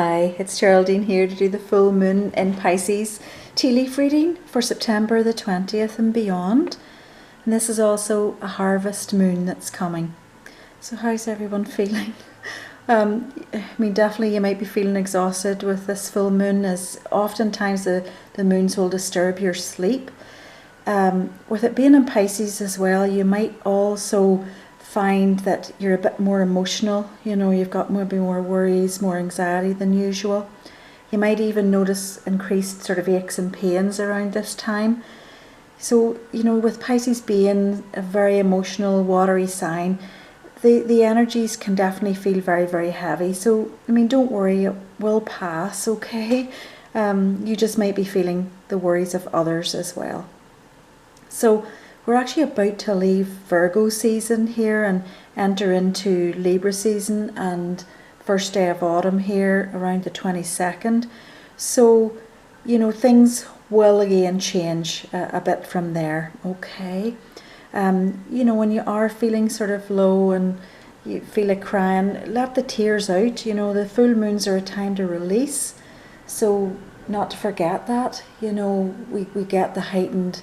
Hi, it's Geraldine here to do the full moon in Pisces tea leaf reading for September the 20th and beyond. And this is also a harvest moon that's coming. So how's everyone feeling? Definitely you might be feeling exhausted with this full moon, as oftentimes the moons will disturb your sleep. With it being in Pisces as well, you might also find that you're a bit more emotional. You've got maybe more worries, more anxiety than usual. You might even notice increased sort of aches and pains around this time. So, with Pisces being a very emotional, watery sign, the energies can definitely feel very, very heavy. So, don't worry, it will pass, okay? You just might be feeling the worries of others as well. So, we're actually about to leave Virgo season here and enter into Libra season, and first day of autumn here around the 22nd. So, things will again change a bit from there, okay? When you are feeling sort of low and you feel like crying, let the tears out. The full moons are a time to release. So, not to forget that, we get the heightened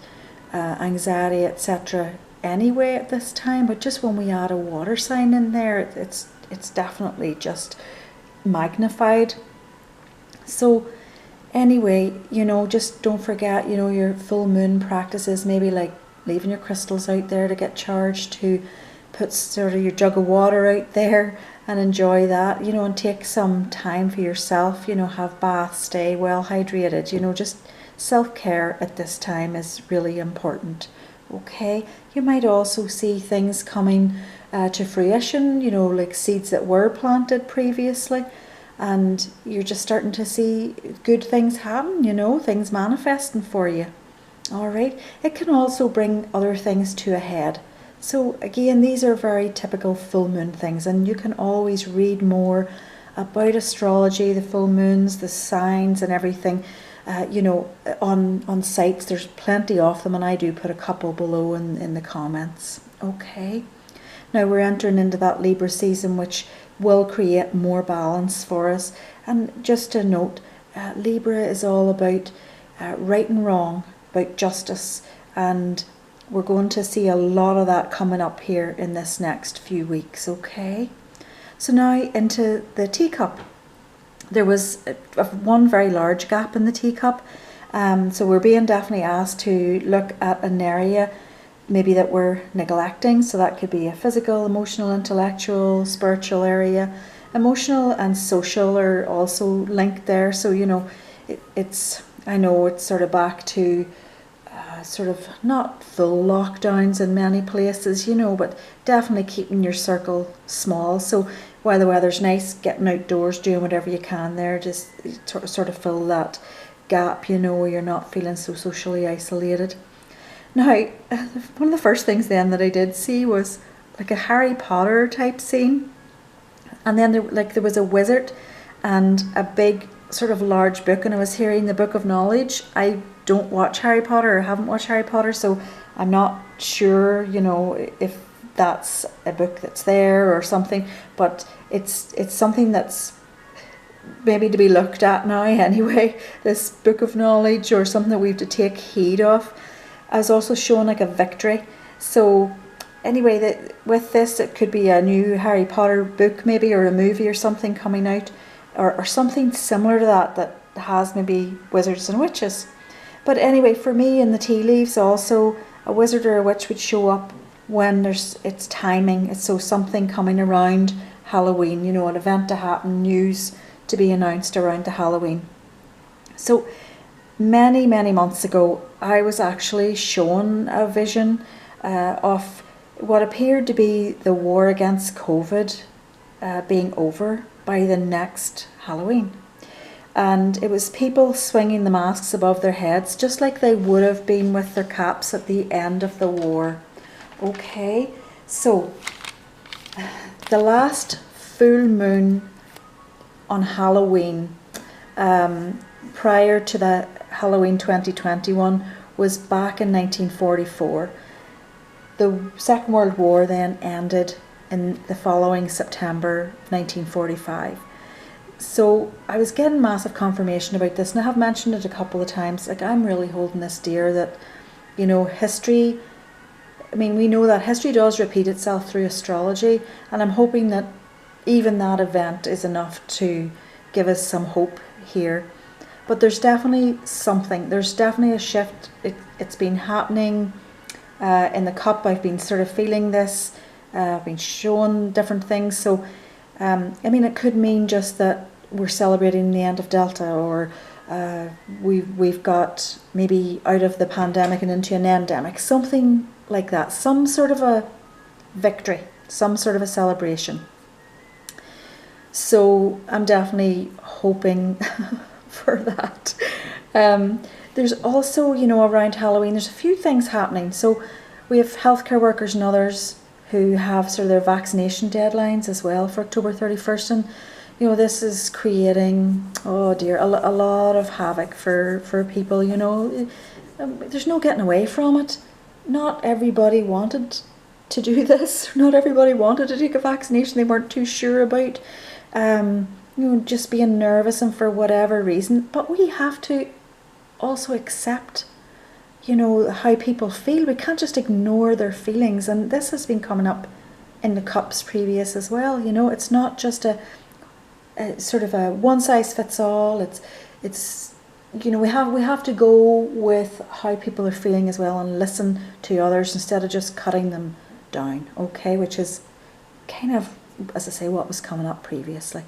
anxiety, etc. anyway at this time, but just when we add a water sign in there, it's definitely just magnified. So anyway, just don't forget, your full moon practices, maybe like leaving your crystals out there to get charged, to put sort of your jug of water out there and enjoy that, and take some time for yourself, have baths, stay well hydrated, just self-care at this time is really important, okay? You might also see things coming to fruition, like seeds that were planted previously, and you're just starting to see good things happen, things manifesting for you. All right, it can also bring other things to a head. So again, these are very typical full moon things, and you can always read more about astrology, the full moons, the signs and everything, on sites. There's plenty of them, and I do put a couple below in the comments. Okay, now we're entering into that Libra season, which will create more balance for us. And just to note, Libra is all about right and wrong, about justice, and we're going to see a lot of that coming up here in this next few weeks, okay? So now into the teacup. There was one very large gap in the teacup, so we're being definitely asked to look at an area maybe that we're neglecting. So that could be a physical, emotional, intellectual, spiritual area. Emotional and social are also linked there. So I know it's sort of back to sort of not full lockdowns in many places, but definitely keeping your circle small. So while the weather's nice, getting outdoors, doing whatever you can there, just sort of fill that gap, where you're not feeling so socially isolated. Now, one of the first things then that I did see was like a Harry Potter type scene, and then there was a wizard and a big sort of large book, and I was hearing the Book of Knowledge. I don't watch Harry Potter, or haven't watched Harry Potter, so I'm not sure, if that's a book that's there or something, but it's something that's maybe to be looked at now anyway, this Book of Knowledge, or something that we have to take heed of. I was also shown like a victory. So anyway, with this, it could be a new Harry Potter book maybe, or a movie or something coming out, or something similar to that has maybe wizards and witches. But anyway, for me in the tea leaves also, a wizard or a witch would show up when it's timing. It's so something coming around Halloween, an event to happen, news to be announced around the Halloween. So many, many months ago, I was actually shown a vision of what appeared to be the war against COVID being over by the next Halloween. And it was people swinging the masks above their heads, just like they would have been with their caps at the end of the war. Okay, so the last full moon on Halloween, prior to the Halloween 2021, was back in 1944. The Second World War then ended in the following September 1945. So I was getting massive confirmation about this, and I have mentioned it a couple of times. Like, I'm really holding this dear that, you know, history, I mean, we know that history does repeat itself through astrology, and I'm hoping that even that event is enough to give us some hope here. But there's definitely something, there's definitely a shift. It's been happening in the cup. I've been sort of feeling this, I've been shown different things. So, I mean, it could mean just that we're celebrating the end of Delta, or we've got maybe out of the pandemic and into an endemic, something like that, some sort of a victory, some sort of a celebration. So I'm definitely hoping for that. There's also, you know, around Halloween, there's a few things happening. So we have healthcare workers and others who have sort of their vaccination deadlines as well for October 31st. And, you know, this is creating, oh dear, a lot of havoc for people, you know. There's no getting away from it. Not everybody wanted to do this. Not everybody wanted to take a vaccination they weren't too sure about. You know, just being nervous and for whatever reason. But we have to also accept, you know, how people feel. We can't just ignore their feelings. And this has been coming up in the cups previous as well. You know, it's not just a sort of a one size fits all. It's you know, we have to go with how people are feeling as well, and listen to others instead of just cutting them down, okay, which is kind of, as I say, what was coming up previously.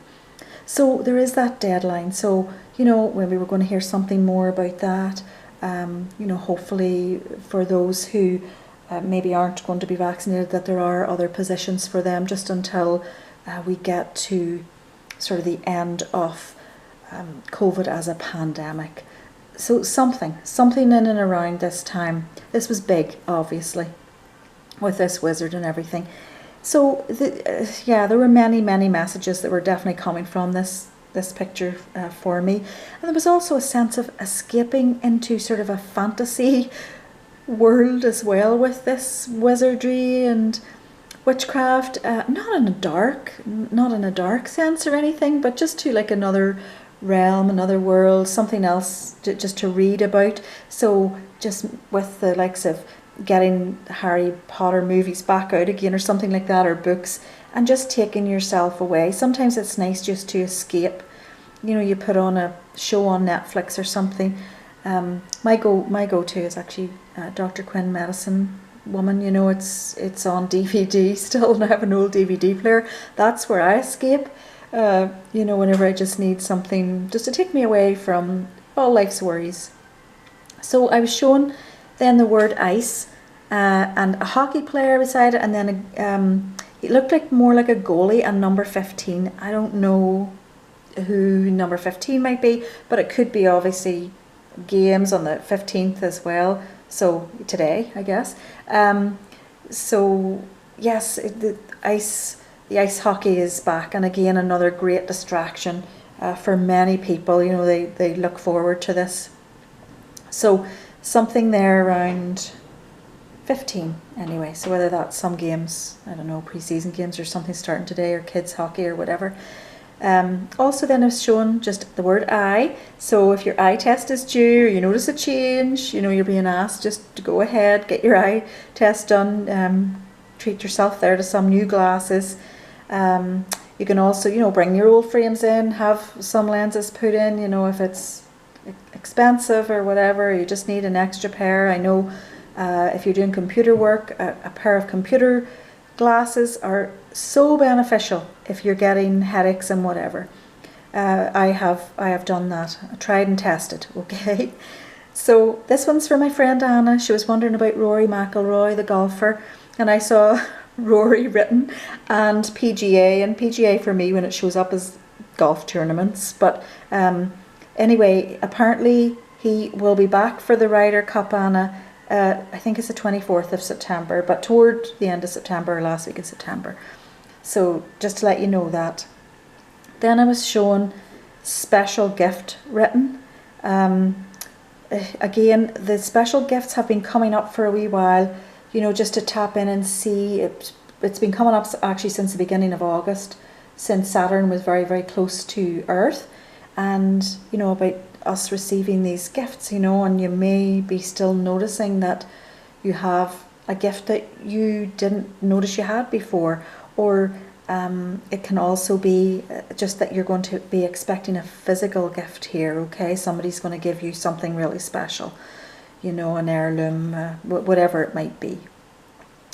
So there is that deadline. So, you know, maybe we're going to hear something more about that. You know, hopefully for those who maybe aren't going to be vaccinated, that there are other positions for them just until we get to sort of the end of COVID as a pandemic. So something in and around this time. This was big, obviously, with this wizard and everything. So yeah, there were many messages that were definitely coming from this picture for me. And there was also a sense of escaping into sort of a fantasy world as well with this wizardry and witchcraft, not in a dark sense or anything, but just to like another realm, another world, something else just to read about. So just with the likes of getting Harry Potter movies back out again or something like that, or books, and just taking yourself away. Sometimes it's nice just to escape. You know, you put on a show on Netflix or something. My go-to is actually Dr. Quinn Medicine Woman. You know, it's on DVD still, and I have an old DVD player. That's where I escape. You know, whenever I just need something just to take me away from all life's worries. So I was shown then the word ice and a hockey player beside it, and then it looked like more like a goalie and number 15. I don't know who number 15 might be, but it could be obviously games on the 15th as well. So today, I guess. So yes, the ice hockey is back, and again another great distraction for many people. You know, they look forward to this. So something there around 15 anyway. So whether that's some games, I don't know, pre-season games or something starting today, or kids hockey or whatever. Also then I was shown just the word eye. So if your eye test is due, or you notice a change, you know, you're being asked just to go ahead, get your eye test done, treat yourself there to some new glasses. You can also, you know, bring your old frames in, have some lenses put in, you know, if it's expensive or whatever, you just need an extra pair. I know if you're doing computer work, a pair of computer glasses are so beneficial if you're getting headaches and whatever. I have done that. I tried and tested, okay? So this one's for my friend Anna. She was wondering about Rory McIlroy, the golfer, and I saw Rory written and PGA for me when it shows up as golf tournaments. But anyway, apparently he will be back for the Ryder Cup, Anna. I think it's the 24th of September, but toward the end of September or last week of September. So just to let you know that. Then I was shown special gift written. Again, the special gifts have been coming up for a wee while, you know, just to tap in and see. It's been coming up actually since the beginning of August. since Saturn was very, very close to Earth, and about us receiving these gifts, and you may be still noticing that you have a gift that you didn't notice you had before, or it can also be just that you're going to be expecting a physical gift here, okay? Somebody's going to give you something really special, an heirloom, whatever it might be.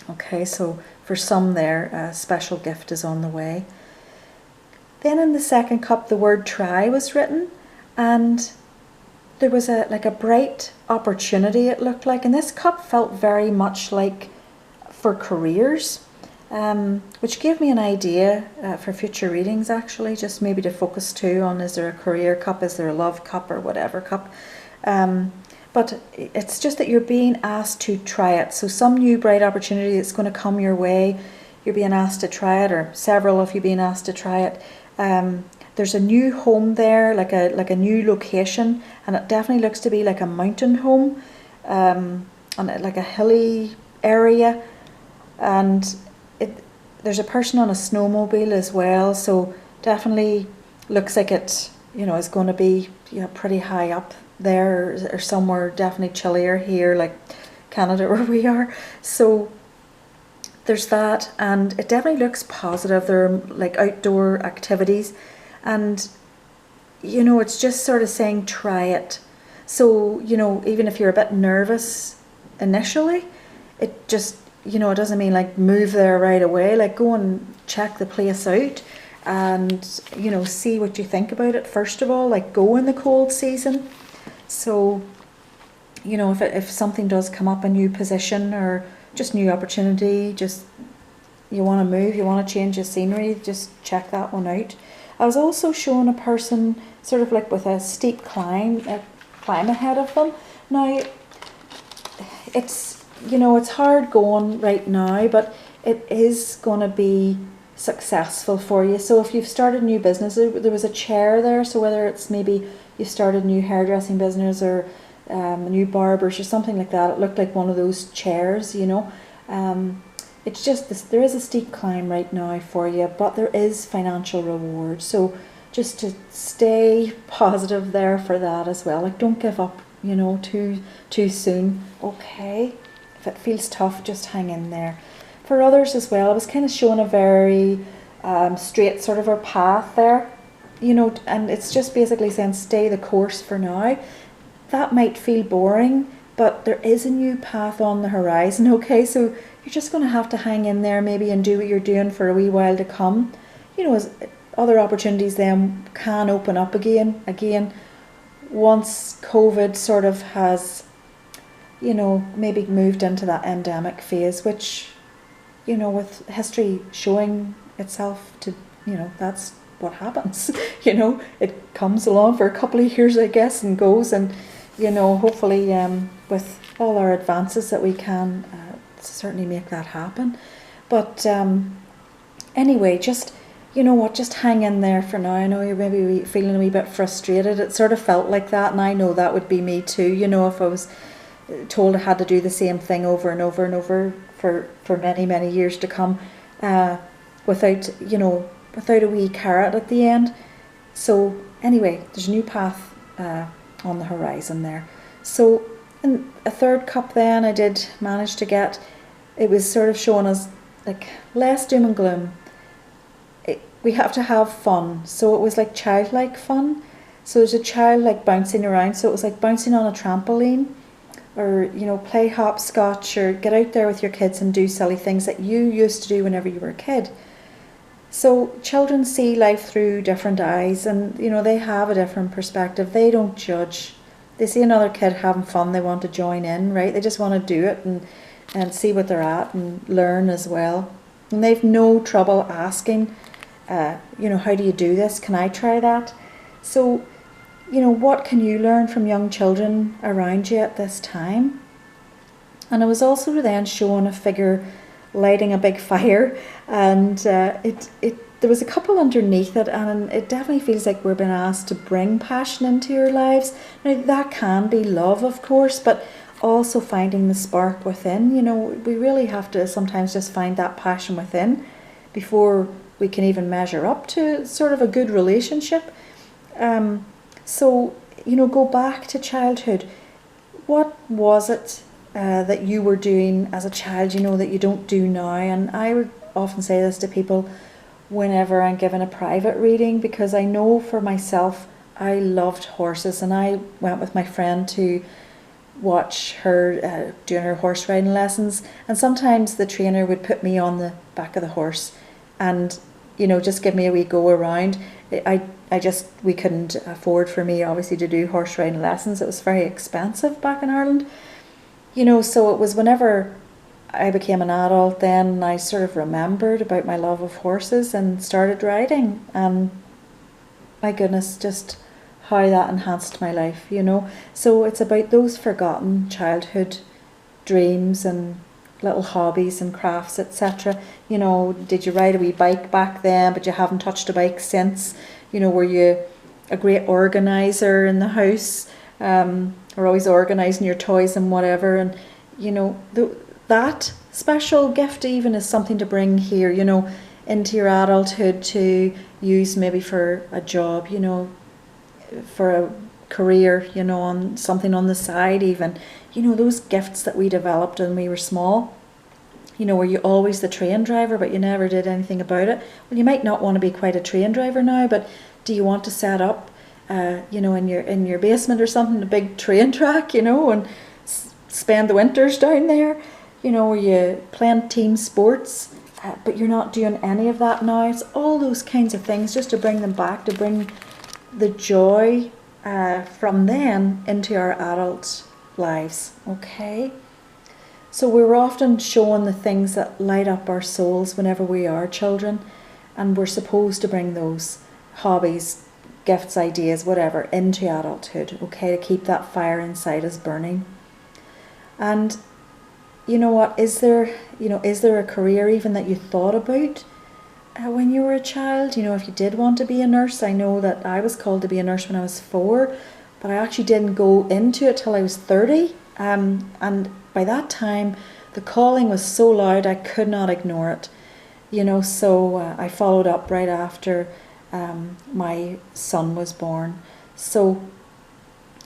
Okay, so for some there, a special gift is on the way. Then in the second cup, the word try was written, and there was a bright opportunity, it looked like, and this cup felt very much like for careers, which gave me an idea for future readings, actually, just maybe to focus too on, is there a career cup, is there a love cup, or whatever cup. But it's just that you're being asked to try it. So some new bright opportunity that's going to come your way, you're being asked to try it, or several of you being asked to try it. There's a new home there, like a new location, and it definitely looks to be like a mountain home, and like a hilly area, and there's a person on a snowmobile as well, so definitely looks like it is going to be pretty high up there, or somewhere definitely chillier here, like Canada where we are. So there's that, and it definitely looks positive. There are like outdoor activities, and it's just sort of saying try it. So even if you're a bit nervous initially, it just it doesn't mean like move there right away. Like go and check the place out, and see what you think about it first of all. Like go in the cold season. So if something does come up, a new position or just new opportunity, just you want to move, you want to change the scenery, just check that one out. I was also shown a person sort of like with a steep climb ahead of them. Now it's it's hard going right now, but it is going to be successful for you. So if you've started a new business, there was a chair there, so whether it's maybe you started a new hairdressing business or a new barbers or something like that, it looked like one of those chairs, it's just this, there is a steep climb right now for you, but there is financial reward. So just to stay positive there for that as well. Like don't give up, too soon. Okay, if it feels tough, just hang in there. For others as well, I was kind of showing a very straight sort of a path there, and it's just basically saying stay the course for now. That might feel boring, but there is a new path on the horizon, okay? So you're just going to have to hang in there maybe and do what you're doing for a wee while to come. As other opportunities then can open up again, once COVID sort of has, maybe moved into that endemic phase, which, with history showing itself to, that's what happens. It comes along for a couple of years, I guess, and goes, and hopefully with all our advances that we can certainly make that happen. But anyway, just just hang in there for now. I know you're maybe feeling a wee bit frustrated. It sort of felt like that, and I know that would be me too, if I was told I had to do the same thing over and over and over for many, many years to come, without a wee carrot at the end. So anyway, there's a new path on the horizon there. So in a third cup then I did manage to get, it was sort of showing us like less doom and gloom. We have to have fun. So it was like childlike fun. So there's a child like bouncing around. So it was like bouncing on a trampoline, or play hopscotch, or get out there with your kids and do silly things that you used to do whenever you were a kid. So children see life through different eyes, and they have a different perspective. They don't judge. They see another kid having fun, they want to join in, right? They just want to do it and see what they're at and learn as well. And they've no trouble asking, how do you do this? Can I try that? So what can you learn from young children around you at this time? And I was also then shown a figure lighting a big fire, and there was a couple underneath it, and it definitely feels like we're being asked to bring passion into your lives. Now that can be love, of course, but also finding the spark within. We really have to sometimes just find that passion within before we can even measure up to sort of a good relationship. So, you know, go back to childhood. What was it that you were doing as a child, you know, that you don't do now? And I would often say this to people whenever I'm given a private reading, because I know for myself, I loved horses, and I went with my friend to watch her doing her horse riding lessons, and sometimes the trainer would put me on the back of the horse and, you know, just give me a wee go around. We couldn't afford, for me obviously, to do horse riding lessons. It was very expensive back in Ireland, you know. So it was whenever I became an adult, then I sort of remembered about my love of horses and started riding, and my goodness, just how that enhanced my life, you know. So it's about those forgotten childhood dreams and little hobbies and crafts, etc. You know, did you ride a wee bike back then, but you haven't touched a bike since? You know, were you a great organiser in the house, or always organising your toys and whatever? And, you know, that special gift even is something to bring here, you know, into your adulthood, to use maybe for a job, you know, for a career, you know, on something on the side even. You know, those gifts that we developed when we were small. You know, were you always the train driver but you never did anything about it? Well, you might not want to be quite a train driver now, but do you want to set up, you know, in your basement or something, a big train track, you know, and spend the winters down there? You know, were you playing team sports, but you're not doing any of that now? It's all those kinds of things, just to bring them back, to bring the joy from then into our adult lives, okay? So we're often shown the things that light up our souls whenever we are children, and we're supposed to bring those hobbies, gifts, ideas, whatever, into adulthood, okay, to keep that fire inside us burning. And you know what, is there a career even that you thought about when you were a child? You know, if you did want to be a nurse, I know that I was called to be a nurse when I was 4, but I actually didn't go into it till I was 30. And by that time, the calling was so loud I could not ignore it. You know, so I followed up right after my son was born. So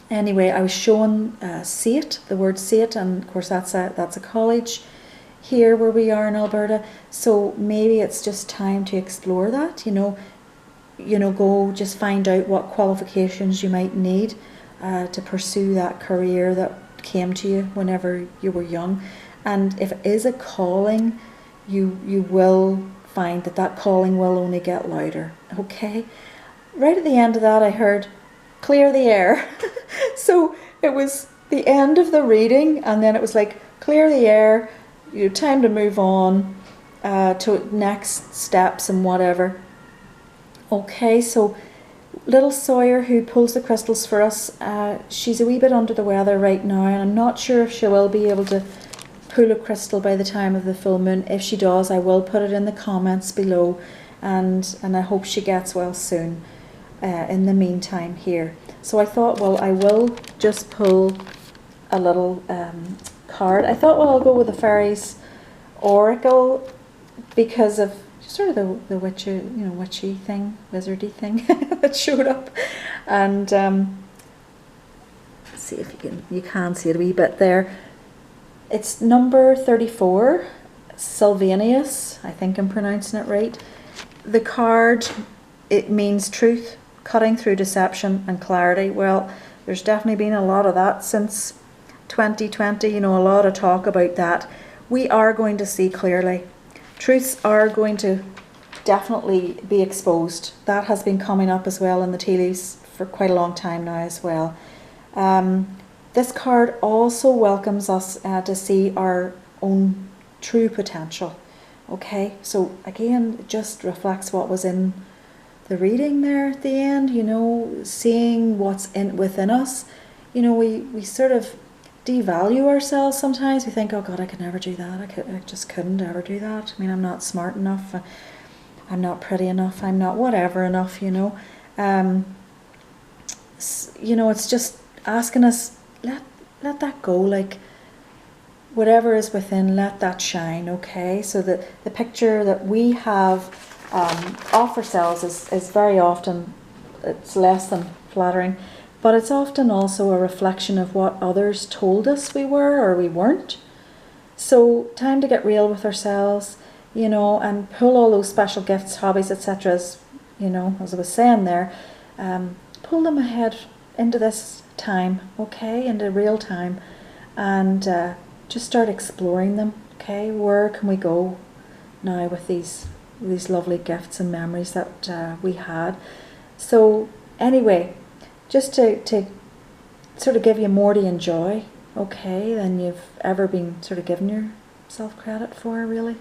anyway, I was shown SAIT, the word SAIT, and of course that's a college here where we are in Alberta. So maybe it's just time to explore that, you know, go just find out what qualifications you might need to pursue that career that came to you whenever you were young. And if it is a calling, you will find that calling will only get louder, okay? Right at the end of that, I heard, clear the air. So it was the end of the reading, and then it was like, clear the air, you time to move on to next steps and whatever. Okay, so little Sawyer, who pulls the crystals for us, she's a wee bit under the weather right now, and I'm not sure if she will be able to pull a crystal by the time of the full moon. If she does, I will put it in the comments below, and I hope she gets well soon in the meantime here. So I thought, well, I will just pull a little card. I thought, well, I'll go with the Fairies Oracle because of sort of the witchy thing, wizardy thing that showed up. And let's see if you can see it a wee bit there. It's number 34, Sylvanus, I think I'm pronouncing it right. The card, it means truth, cutting through deception and clarity. Well, there's definitely been a lot of that since 2020, you know, a lot of talk about that. We are going to see clearly. Truths are going to definitely be exposed. That has been coming up as well in the tea leaves for quite a long time now as well. This card also welcomes us to see our own true potential. Okay, so again, it just reflects what was in the reading there at the end, you know, seeing what's within us. You know, we sort of devalue ourselves sometimes. We think, oh God, I could never do that. I just couldn't ever do that. I mean, I'm not smart enough. I'm not pretty enough. I'm not whatever enough, you know. You know, it's just asking us, let that go. Like, whatever is within, let that shine, okay? So the picture that we have off ourselves is very often, it's less than flattering, but it's often also a reflection of what others told us we were or we weren't. So time to get real with ourselves, you know, and pull all those special gifts, hobbies, etc. As you know, as I was saying there, pull them ahead into this time, okay, into real time, and just start exploring them. Okay, where can we go now with these lovely gifts and memories that we had? So anyway, just to sort of give you more to enjoy, okay, than you've ever been sort of giving yourself credit for, really.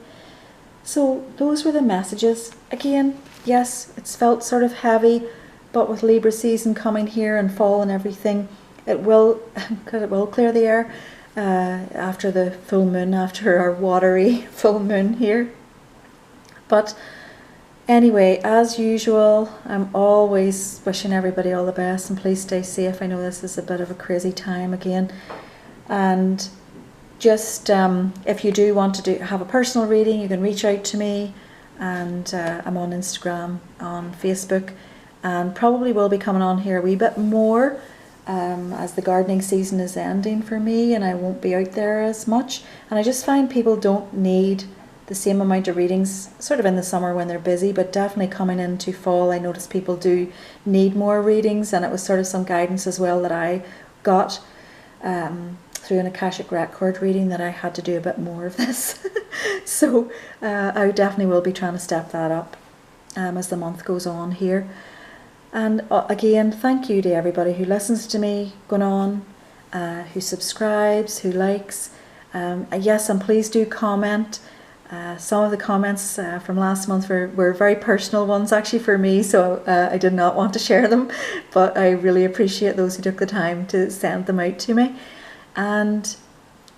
So those were the messages. Again, yes, it's felt sort of heavy, but with Libra season coming here and fall and everything, it will clear the air after the full moon, after our watery full moon here. But anyway, as usual, I'm always wishing everybody all the best, and please stay safe. I know this is a bit of a crazy time again. And just if you do want to have a personal reading, you can reach out to me, and I'm on Instagram, on Facebook, and probably will be coming on here a wee bit more as the gardening season is ending for me, and I won't be out there as much. And I just find people don't need the same amount of readings sort of in the summer when they're busy, but definitely coming into fall I notice people do need more readings, and it was sort of some guidance as well that I got through an Akashic record reading that I had to do a bit more of this. So I definitely will be trying to step that up as the month goes on here. And again, thank you to everybody who listens to me going on, who subscribes, who likes. Yes, and please do comment. Some of the comments from last month were very personal ones actually for me, so I did not want to share them, but I really appreciate those who took the time to send them out to me. And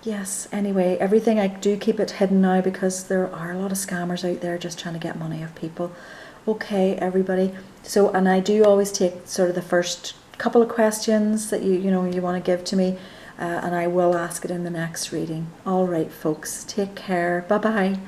yes, anyway, everything I do keep it hidden now because there are a lot of scammers out there just trying to get money of people. Okay, everybody. So, and I do always take sort of the first couple of questions that you want to give to me, and I will ask it in the next reading. All right, folks, take care. Bye-bye.